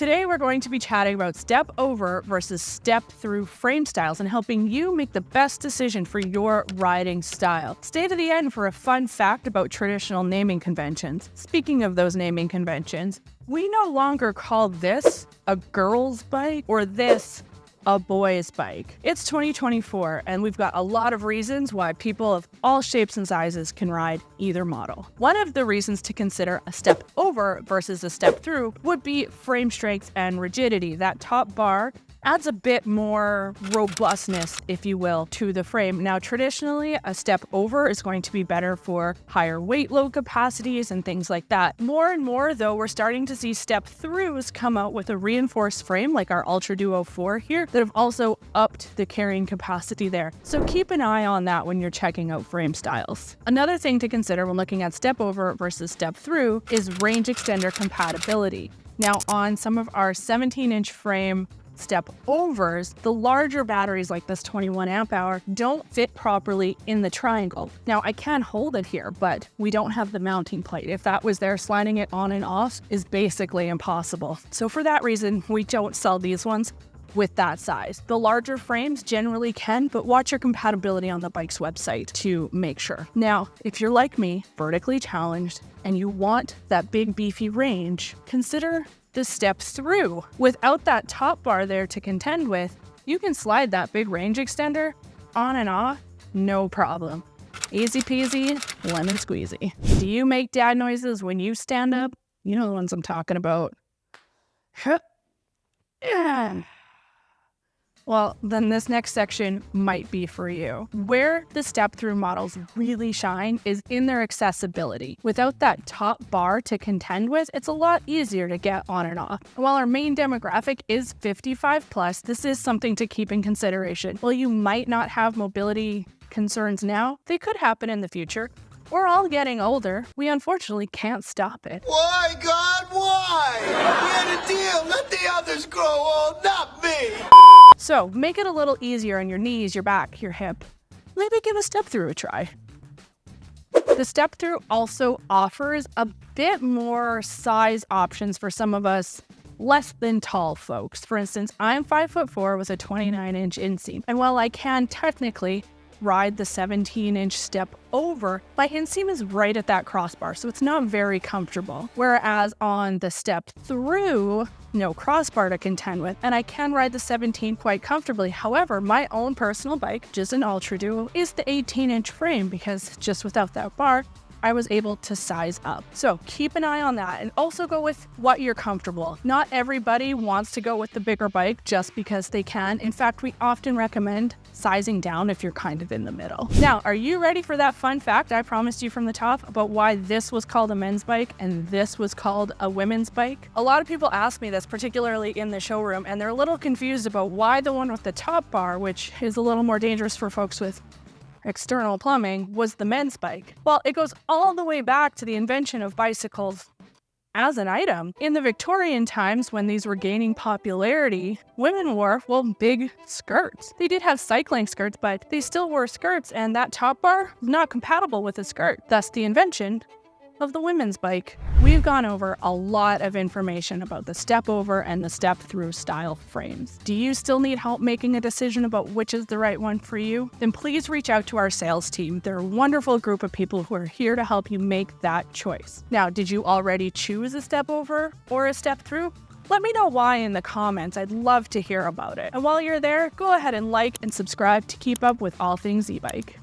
Today we're going to be chatting about step over versus step through frame styles and helping you make the best decision for your riding style. Stay to the end for a fun fact about traditional naming conventions. Speaking of those naming conventions, we no longer call this a girl's bike or this a boy's bike. It's 2024 and we've got a lot of reasons why people of all shapes and sizes can ride either model. One of the reasons to consider a step over versus a step through would be frame strength and rigidity. That top bar adds a bit more robustness, if you will, to the frame. Now, traditionally, a step over is going to be better for higher weight load capacities and things like that. More and more, though, we're starting to see step throughs come out with a reinforced frame like our Ultra Duo 4 here that have also upped the carrying capacity there. So keep an eye on that when you're checking out frame styles. Another thing to consider when looking at step over versus step through is range extender compatibility. Now, on some of our 17-inch frame step overs, the larger batteries like this 21 amp hour don't fit properly in the triangle. Now I can hold it here, but we don't have the mounting plate. If that was there, sliding it on and off is basically impossible. So for that reason, we don't sell these ones with that size. The larger frames generally can, but watch your compatibility on the bike's website to make sure. Now, if you're like me, vertically challenged, and you want that big beefy range, consider the step through. Without that top bar there to contend with, you can slide that big range extender on and off, no problem. Easy peasy, lemon squeezy. Do you make dad noises when you stand up? You know the ones I'm talking about. Yeah. Well, then this next section might be for you. Where the step-through models really shine is in their accessibility. Without that top bar to contend with, it's a lot easier to get on and off. While our main demographic is 55 plus, this is something to keep in consideration. While you might not have mobility concerns now, they could happen in the future. We're all getting older. We unfortunately can't stop it. Why, God, why? We had a deal. Let the others grow old, not me. So make it a little easier on your knees, your back, your hip. Maybe give a step through a try. The step through also offers a bit more size options for some of us less than tall folks. For instance, I'm 5'4" with a 29-inch inseam. And while I can technically ride the 17-inch step over, my inseam is right at that crossbar, so it's not very comfortable. Whereas on the step through, no crossbar to contend with, and I can ride the 17 quite comfortably. However, my own personal bike, just an Ultra Duo, is the 18-inch frame because just without that bar, I was able to size up. So keep an eye on that and also go with what you're comfortable. Not everybody wants to go with the bigger bike just because they can. In fact, we often recommend sizing down if you're kind of in the middle. Now, are you ready for that fun fact I promised you from the top about why this was called a men's bike and this was called a women's bike? A lot of people ask me this, particularly in the showroom, and they're a little confused about why the one with the top bar, which is a little more dangerous for folks with external plumbing, was the men's bike. Well, it goes all the way back to the invention of bicycles as an item. In the Victorian times, when these were gaining popularity, women wore, well, big skirts. They did have cycling skirts, but they still wore skirts, and that top bar was not compatible with a skirt. Thus the invention of the women's bike. We've gone over a lot of information about the step over and the step through style frames. Do you still need help making a decision about which is the right one for you? Then please reach out to our sales team. They're a wonderful group of people who are here to help you make that choice. Now, did you already choose a step over or a step through? Let me know why in the comments. I'd love to hear about it. And while you're there, go ahead and like and subscribe to keep up with all things e-bike.